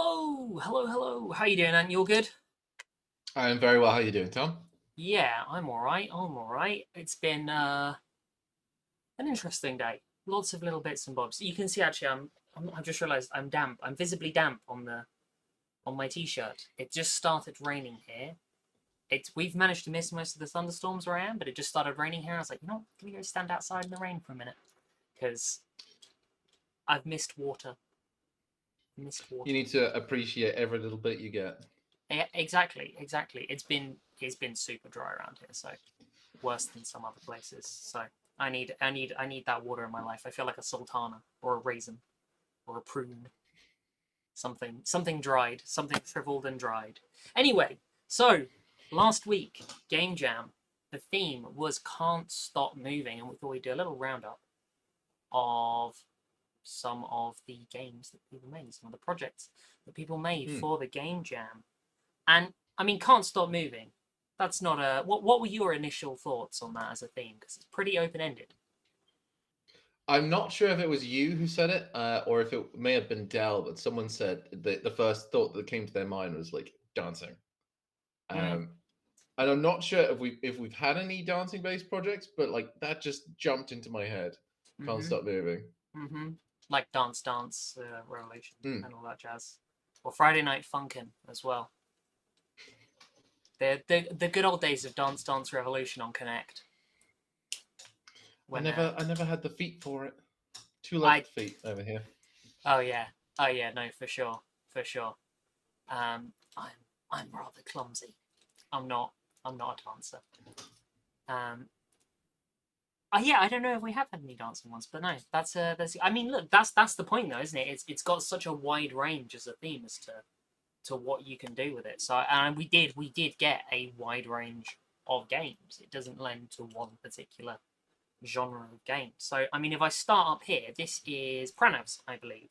Hello. How you doing, Ant? You all good? I'm very well. How you doing, Tom? Yeah, I'm all right. I'm all right. It's been an interesting day. Lots of little bits and bobs. You can see actually, I've just realised I'm damp. I'm visibly damp on my t-shirt. It just started raining here. We've managed to miss most of the thunderstorms where I am, but it just started raining here. I was like, you know, what? Can we go stand outside in the rain for a minute? Because I've missed water. Missed You water. need to appreciate every little bit you get. Yeah, exactly. It's been super dry around here, so worse than some other places. So I need that water in my life. I feel like a sultana or a raisin or a prune. Something dried, something shriveled and dried. Anyway, so last week, Game Jam, the theme was Can't Stop Moving, and we thought we'd do a little roundup of some of the games that people made, some of the projects that people made Hmm. for the Game Jam. And I mean, Can't Stop Moving. That's not a. What were your initial thoughts on that as a theme? Because it's pretty open ended. I'm not sure if it was you who said it, or if it may have been Dell, but someone said the first thought that came to their mind was like dancing. Mm-hmm. Um, and I'm not sure if we've had any dancing based projects, but like that just jumped into my head. Can't Mm-hmm. stop moving. Mm-hmm. Like Dance Dance Revolution Hmm. and all that jazz, or Friday Night Funkin' as well. The good old days of Dance Dance Revolution on Connect. I When never I never had the feet for it. Two I left feet over here. oh yeah no, for sure. I'm rather clumsy. I'm not I'm not a dancer. Um, yeah, I don't know if we have had any dancing ones, but no, that's. I mean, look, that's the point though, isn't it? It's got such a wide range as a theme as to what you can do with it. So, and we did get a wide range of games. It doesn't lend to one particular genre of game. So, I mean, if I start up here, this is Pranav's, I believe.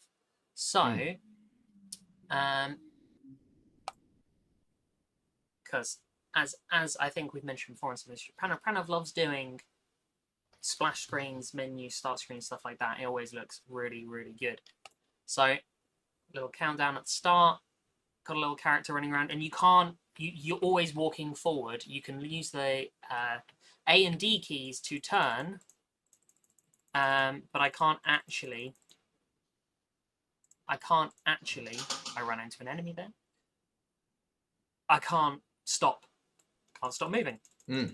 So, Hmm. um, because as I think we've mentioned before in some of this, Pranav loves doing splash screens, menus, start screens, stuff like that. It always looks really, really good. So, little countdown at the start, got a little character running around, and you can't. You're always walking forward. You can use the A and D keys to turn, but I can't actually. I can't actually. I ran into an enemy there. I can't stop. Can't stop moving. Hmm.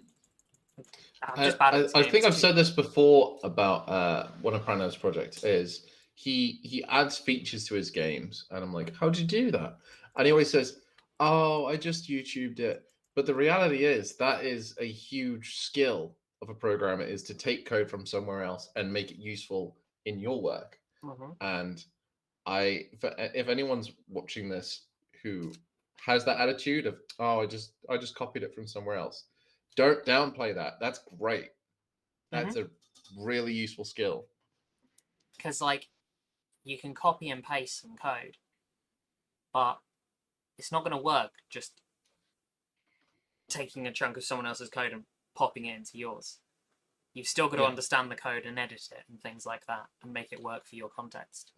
I'm I, just bad at I, this I game. think It's I've too. said this before about one of Prano's projects is he adds features to his games, and I'm like, how'd you do that? And he always says, oh, I just YouTubed it. But the reality is that is a huge skill of a programmer is to take code from somewhere else and make it useful in your work. Mhm. And if anyone's watching this who has that attitude of, oh, I just copied it from somewhere else, don't downplay that. That's great. Mhm. That's a really useful skill. Because like you can copy and paste some code, but it's not going to work just taking a chunk of someone else's code and popping it into yours. You've still got to Yeah. understand the code and edit it and things like that and make it work for your context.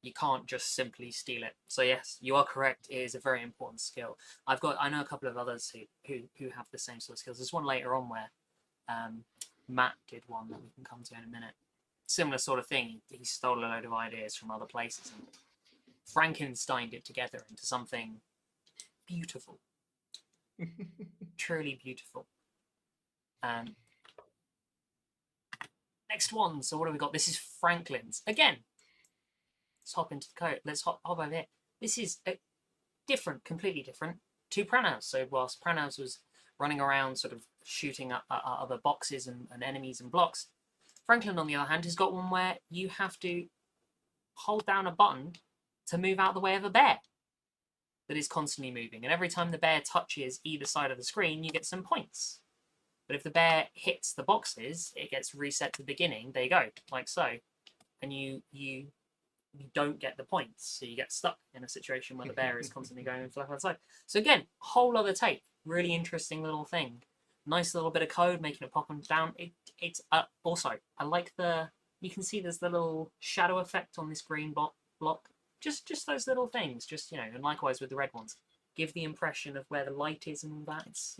You can't just simply steal it. So yes, you are correct. It is a very important skill. I know a couple of others who have the same sort of skills. There's one later on where um, Matt did one that we can come to in a minute. Similar sort of thing. He stole a load of ideas from other places and Frankensteined it together into something beautiful, truly beautiful. Um, Next one. So what have we got? This is Franklin's again. Let's hop into the code. Let's hop over here. This is different, completely different to Pranav's. So whilst Pranav's was running around, sort of shooting up other boxes and enemies and blocks, Franklin, on the other hand, has got one where you have to hold down a button to move out the way of a bear that is constantly moving. And every time the bear touches either side of the screen, you get some points. But if the bear hits the boxes, it gets reset to the beginning. There you go, like so. And you don't get the points. So you get stuck in a situation where the bear is constantly going from left to side. So again, whole other take. Really interesting little thing. Nice little bit of code making it pop and down. It's also I like the you can see there's the little shadow effect on this green block. Do Just those little things. Just and likewise with the red ones, give the impression of where the light is and all that. It's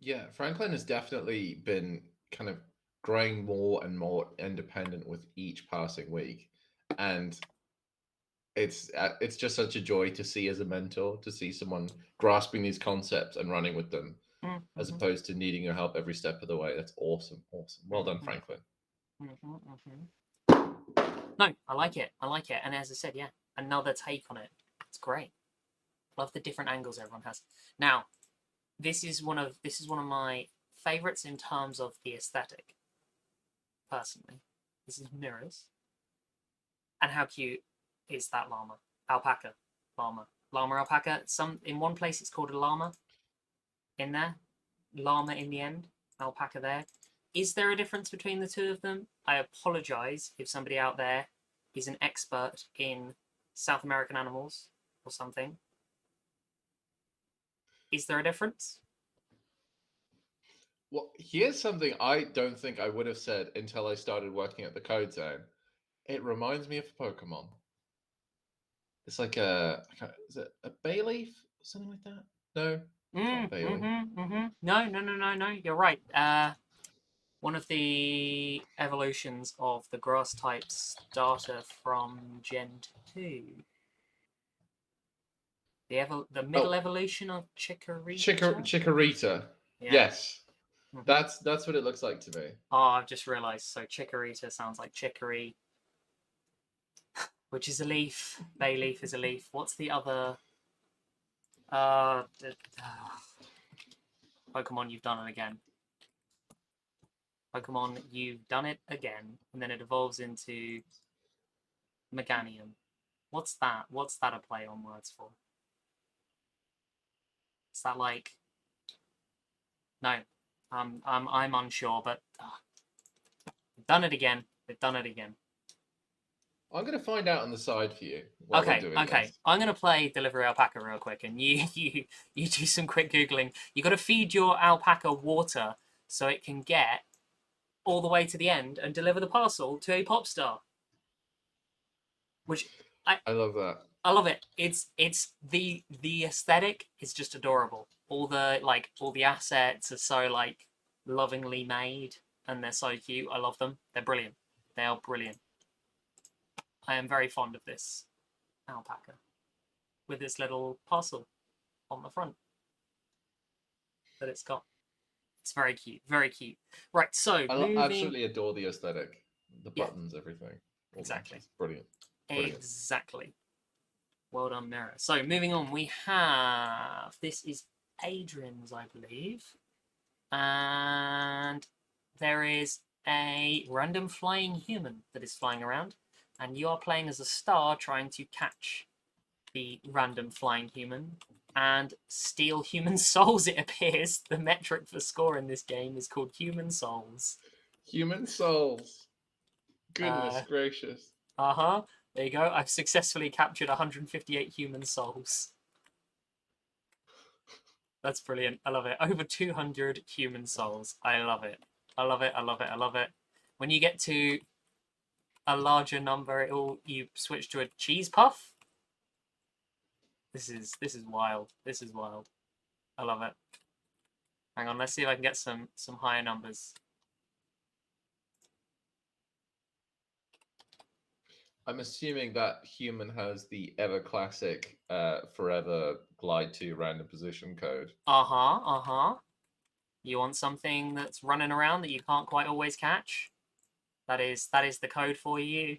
Yeah, Franklin has definitely been kind of growing more and more independent with each passing week, and it's just such a joy to see as a mentor, to see someone grasping these concepts and running with them, as mm-hmm, opposed to needing your help every step of the way. That's awesome, awesome. Well done, mm-hmm, Franklin. No, I like it. I like it. And as I said, yeah, another take on it. It's great. Love the different angles everyone has. Now, this is one of my favorites in terms of the aesthetic. Personally, this is mirrors. And how cute is that llama? Alpaca, llama, alpaca. In one place it's called a llama. In there, llama in the end, alpaca there. Is there a difference between the two of them? I apologize if somebody out there is an expert in South American animals or something. Is there a difference? Well, here's something I don't think I would have said until I started working at the Code Zone. It reminds me of Pokemon. It's like is it a bay leaf or something like that? No, not a bay leaf. No. You're right. One of the evolutions of the grass types starter from Gen 2. The middle evolution of Chikorita. Chikorita. Yeah. Yes, Mm-hmm. that's what it looks like to me. Oh, I've just realised. So Chikorita sounds like chicory, which is a leaf. Bay leaf is a leaf. What's the other? Pokemon, you've done it again. Pokemon, you've done it again. And then it evolves into Meganium. What's that? What's that a play on words for? Is that like? No, I'm unsure, but they've done it again. They've done it again. I'm gonna find out on the side for you while we're doing Okay. this. I'm gonna play Delivery Alpaca real quick, and you do some quick googling. You got to feed your alpaca water so it can get all the way to the end and deliver the parcel to a pop star. Which I love that. I love it. It's the aesthetic is just adorable. All the assets are so like lovingly made, and they're so cute. I love them. They're brilliant. They are brilliant. I am very fond of this alpaca with this little parcel on the front that it's got. It's very cute. Very cute. Right. So I moving. absolutely adore the aesthetic, the Yeah. buttons, everything. Exactly. It's brilliant. Brilliant. Exactly. Well done, Mirror. So moving on, we have this is Adrian's, I believe, and there is a random flying human that is flying around, and you are playing as a star trying to catch the random flying human and steal human souls. It appears the metric for score in this game is called human souls. Human souls. Goodness gracious. Uh-huh. There you go. I've successfully captured 158 human souls. That's brilliant. I love it. Over 200 human souls. I love it. I love it. I love it. I love it. When you get to a larger number, you switch to a cheese puff. This is wild. This is wild. I love it. Hang on, let's see if I can get some higher numbers. I'm assuming that human has the ever classic forever glide to random position code. Uh-huh. You want something that's running around that you can't quite always catch? That is the code for you.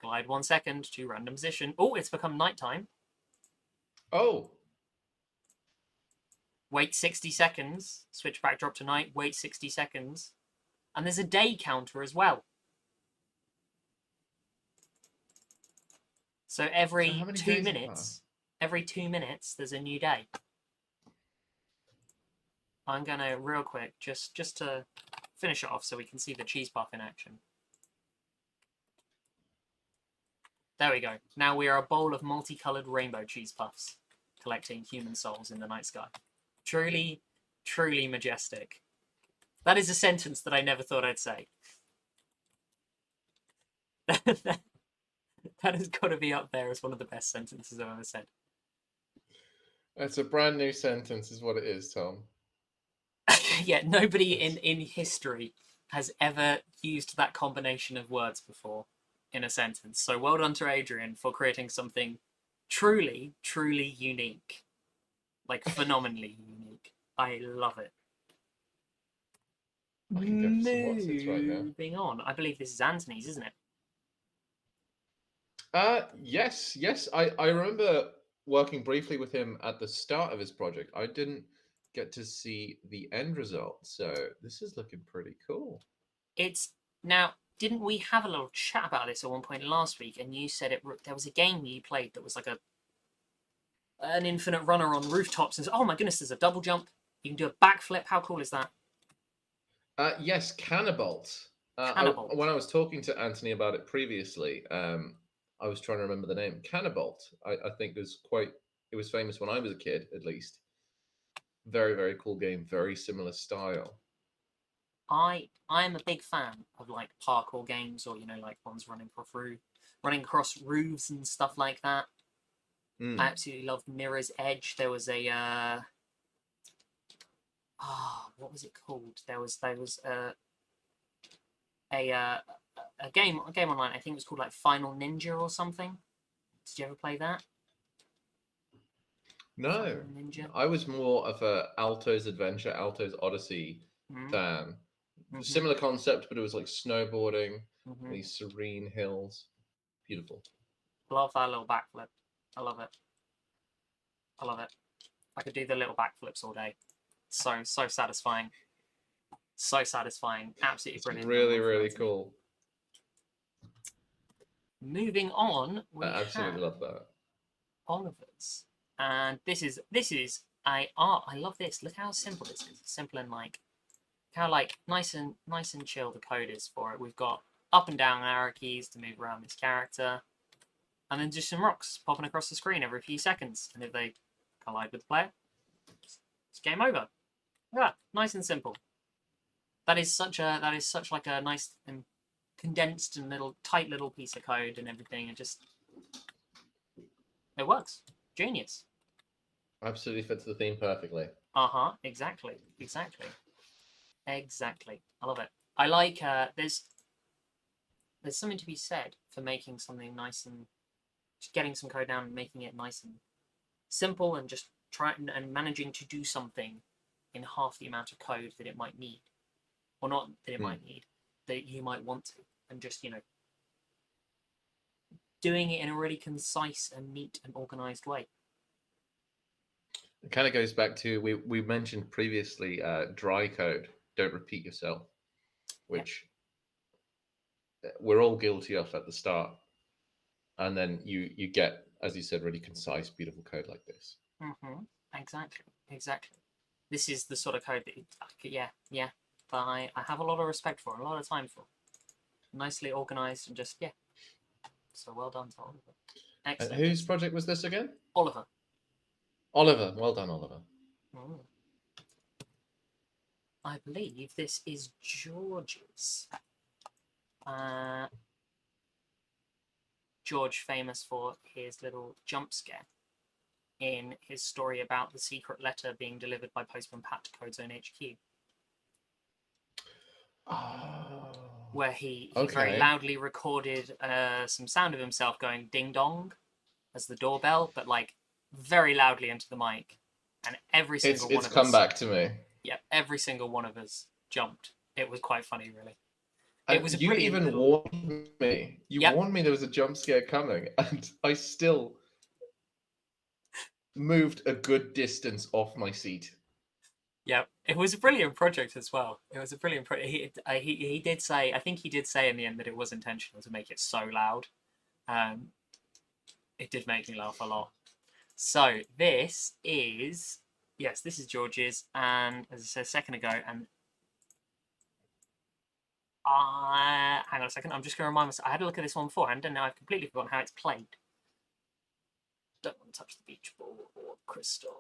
Glide 1 second to random position. Oh, it's become nighttime. Oh. Wait 60 seconds. Switch backdrop to night. Wait 60 seconds. And there's a day counter as well. So every 2 minutes, there's a new day. I'm gonna real quick just to finish it off so we can see the cheese puff in action. There we go. Now we are a bowl of multicolored rainbow cheese puffs, collecting human souls in the night sky. Truly, truly majestic. That is a sentence that I never thought I'd say. That has got to be up there as one of the best sentences I've ever said. It's a brand new sentence, is what it is, Tom. Yeah, nobody in history has ever used that combination of words before in a sentence. So well done to Adrian for creating something truly, truly unique. Like phenomenally unique. I love it. I can go for some what's-its right now. Moving on. I believe this is Anthony's, isn't it? Yes. I remember working briefly with him at the start of his project. I didn't get to see the end result, so this is looking pretty cool. It's now. Didn't we have a little chat about this at one point last week? And you said there was a game you played that was like an infinite runner on rooftops. And oh my goodness, there's a double jump. You can do a backflip. How cool is that? Yes, Cannabalt. Cannibal. When I was talking to Anthony about it previously, I was trying to remember the name. Cannabalt. I think it was famous when I was a kid, at least. Very, very cool game. Very similar style. I'm a big fan of like parkour games, or like ones running across roofs and stuff like that. I absolutely loved Mirror's Edge. There was what was it called? There was a game online. I think it was called like Final Ninja or something. Did you ever play that? No, Final Ninja. I was more of a Alto's Adventure, Alto's Odyssey fan. Similar concept, but it was like snowboarding, these serene hills. Beautiful. Love that little backflip. I love it. I love it. I could do the little backflips all day. So satisfying. So satisfying. Absolutely brilliant. Really cool. Moving on, I absolutely love that. Oliver's. And this is I love this. Look how simple this is. Simple and like how like nice and chill the code is for it. We've got up and down arrow keys to move around this character. And then just some rocks popping across the screen every few seconds. And if they collide with the player, it's game over. Yeah, nice and simple. That is such like a nice and condensed and tight little piece of code and everything. It works. Genius. Absolutely fits the theme perfectly. Exactly. I love it. I like there's something to be said for making something nice and just getting some code down and making it nice and simple and just trying and managing to do something in half the amount of code that it might need, or not that it might need, that you might want to, and just doing it in a really concise and neat and organized way. It kind of goes back to we mentioned previously dry code. Don't repeat yourself, which we're all guilty of at the start, and then you get, as you said, really concise, beautiful code like this. Exactly. This is the sort of code that I have a lot of respect for, a lot of time for. Nicely organized and just So well done to Oliver. Excellent. And whose project was this again? Oliver. Oliver. Well done, Oliver. I believe this is George's. George, famous for his little jump scare in his story about the secret letter being delivered by Postman Pat to Codezone HQ. Where he very loudly recorded some sound of himself going ding dong as the doorbell, but like very loudly into the mic. And every single one of us... It's come back to me. Yeah, every single one of us jumped. It was quite funny, really. It was you even warned me. You warned me there was a jump scare coming, and I still moved a good distance off my seat. Yeah, it was a brilliant project as well. It was a brilliant project. He did say, I think he did say in the end that it was intentional to make it so loud. It did make me laugh a lot. So this is George's, and as I said a second ago, and hang on a second, I'm just going to remind myself, I had a look at this one beforehand, and now I've completely forgotten how it's played. Don't want to touch the beach ball or crystal.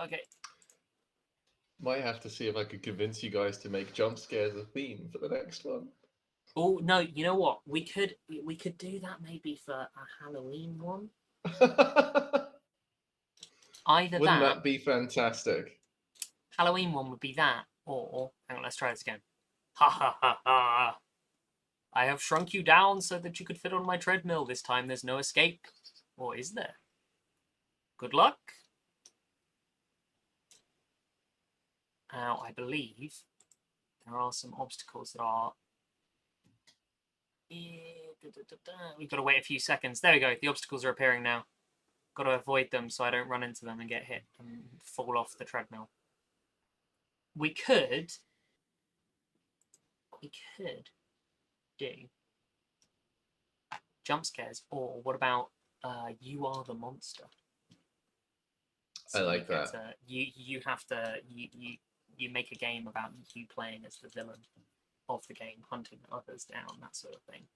Okay. Might have to see if I could convince you guys to make jump scares a theme for the next one. Oh no, you know what? We could do that maybe for a Halloween one. Either Wouldn't that that be fantastic? Halloween one would be that, or hang on, let's try this again. Ha ha ha ha! I have shrunk you down so that you could fit on my treadmill. This time there's no escape, or is there? Good luck. Now I believe there are some obstacles that are. We've got to wait a few seconds. There we go. The obstacles are appearing now. Got to avoid them so I don't run into them and get hit and fall off the treadmill. We could do jump scares, or what about you are the monster? I like that. You have to you make a game about you playing as the villain of the game, hunting others down, that sort of thing.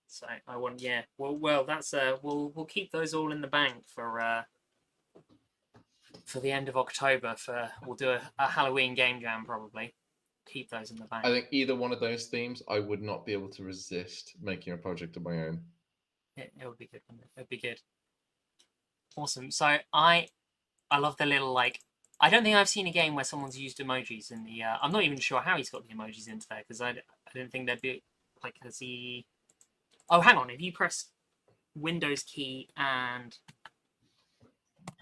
So I want, yeah. Well, that's we'll keep those all in the bank for the end of October. We'll do a Halloween game jam probably. Keep those in the bank. I think either one of those themes, I would not be able to resist making a project of my own. It would be good. It would be good. Awesome. So I love the little like. I don't think I've seen a game where someone's used emojis in the. I'm not even sure how he's got the emojis into there because I didn't think there'd be like has he. Oh, hang on. If you press Windows key and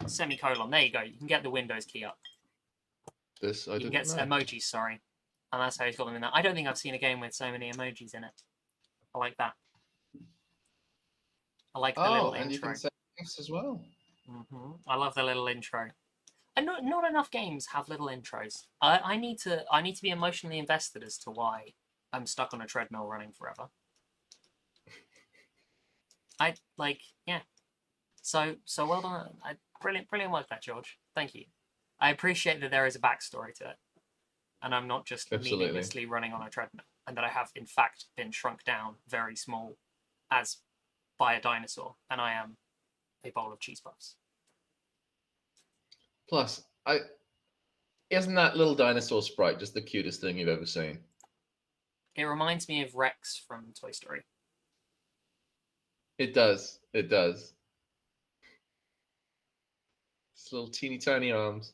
semicolon, there you go. You can get the Windows key up. This I You can didn't get know. emojis. Sorry, and that's how he's got them in there. I don't think I've seen a game with so many emojis in it. I like that. I like the little and you intro. can say this as well. I love the little intro. And not enough games have little intros. I need to be emotionally invested as to why I'm stuck on a treadmill running forever. Yeah. So well done. Brilliant work, that George. Thank you. I appreciate that there is a backstory to it, and I'm not just Absolutely. meaninglessly running on a treadmill, and that I have in fact been shrunk down very small, as by a dinosaur, and I am a bowl of cheese puffs. Plus, isn't that little dinosaur sprite just the cutest thing you've ever seen? It reminds me of Rex from Toy Story. It does. It does. It's little teeny tiny arms.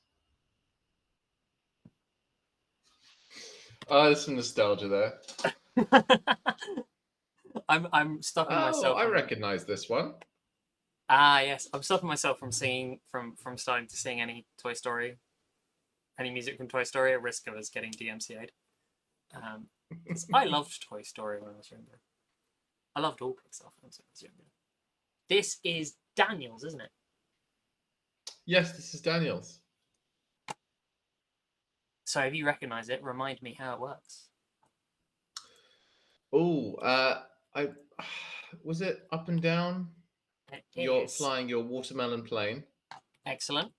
Oh, there's some nostalgia there. I'm stopping myself. I recognize this one. Yes, I'm stopping myself from starting to sing any Toy Story, any music from Toy Story at risk of us getting DMCA'd. I loved Toy Story when I was younger. I loved all Pixar films when I was younger. This is Daniels, isn't it? Yes, this is Daniels. So if you recognise it, remind me how it works. Oh, I was it up and down? You're flying your watermelon plane. Excellent.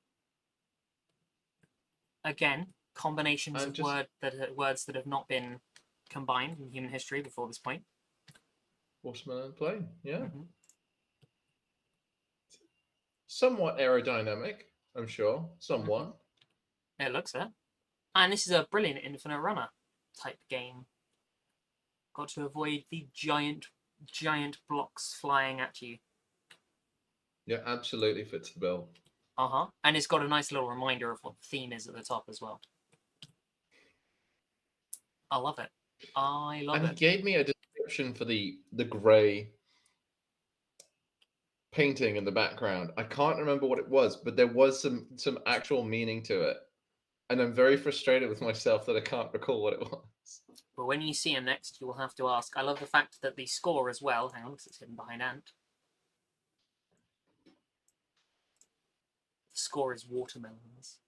Again, combinations of words that have not been combined in human history before this point. Watermelon plane, yeah. Somewhat aerodynamic, I'm sure. Somewhat. It looks it. And this is a brilliant Infinite Runner type game. Got to avoid the giant blocks flying at you. Yeah, absolutely fits the bill. And it's got a nice little reminder of what the theme is at the top as well. I love it. And he gave me a description for the grey painting in the background. I can't remember what it was, but there was some actual meaning to it. And I'm very frustrated with myself that I can't recall what it was. But when you see him next, you will have to ask. I love the fact that the score as well, hang on, because it's hidden behind Ant. The score is watermelons.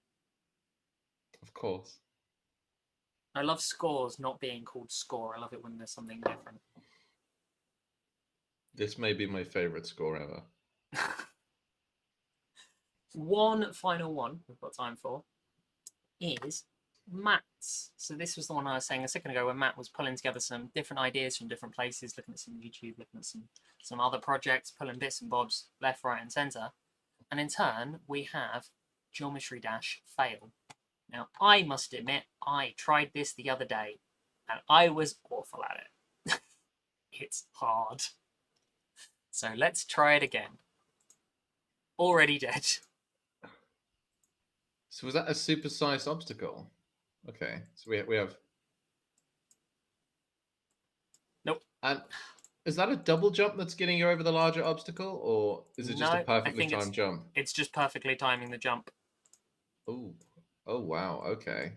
Of course. I love scores not being called score. I love it when there's something different. This may be my favourite score ever. One final one we've got time for is Matt's. So this was the one I was saying a second ago, where Matt was pulling together some different ideas from different places, looking at some YouTube, looking at some other projects, pulling bits and bobs left, right, and centre. And in turn, we have Geometry Dash Fail. Now, I must admit, I tried this the other day, and I was awful at it. It's hard. So let's try it again. Already dead. So was that a supersized obstacle? Okay, so we have. Nope. And is that a double jump that's getting you over the larger obstacle, or is it just No, a I perfectly think timed jump? it's just perfectly timing the jump. Oh, oh wow. Okay.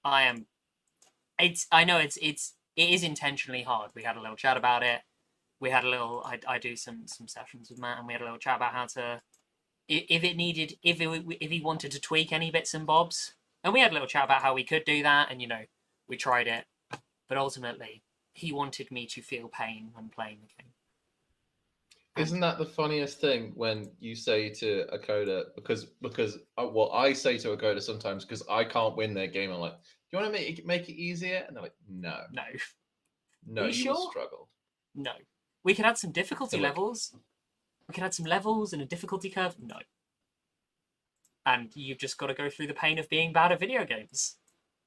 I am. I know it is intentionally hard. We had a little chat about it. We had a little. I do some sessions with Matt, and we had a little chat about how to, if it needed, if he wanted to tweak any bits and bobs, and we had a little chat about how we could do that, and we tried it, but ultimately he wanted me to feel pain when playing the game. Isn't that the funniest thing when you say to a coder, because what I say to a coder sometimes, because I can't win their game, I'm like, do you want to make it easier? And they're like, no, No. no, Are you you sure? will struggle. No. We could add some difficulty They're like, levels. We could add some levels and a difficulty curve. No. And you've just got to go through the pain of being bad at video games.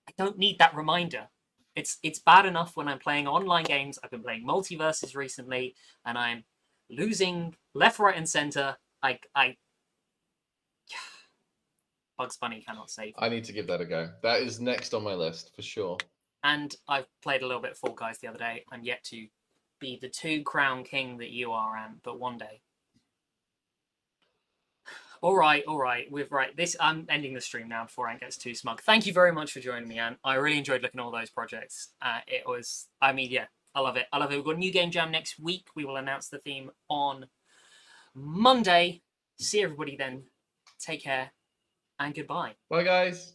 I don't need that reminder. It's bad enough when I'm playing online games. I've been playing multiverses recently, and I'm losing left, right, and center. I Bugs Bunny cannot save me. I need to give that a go. That is next on my list for sure. And I've played a little bit of Fall Guys the other day. I'm yet to be the 2-crown king that you are, Ant, but one day. All right. I'm ending the stream now before Ant gets too smug. Thank you very much for joining me, Ant. I really enjoyed looking at all those projects. It was, I love it. We've got a new game jam next week. We will announce the theme on Monday. See everybody then. Take care and goodbye. Bye, guys.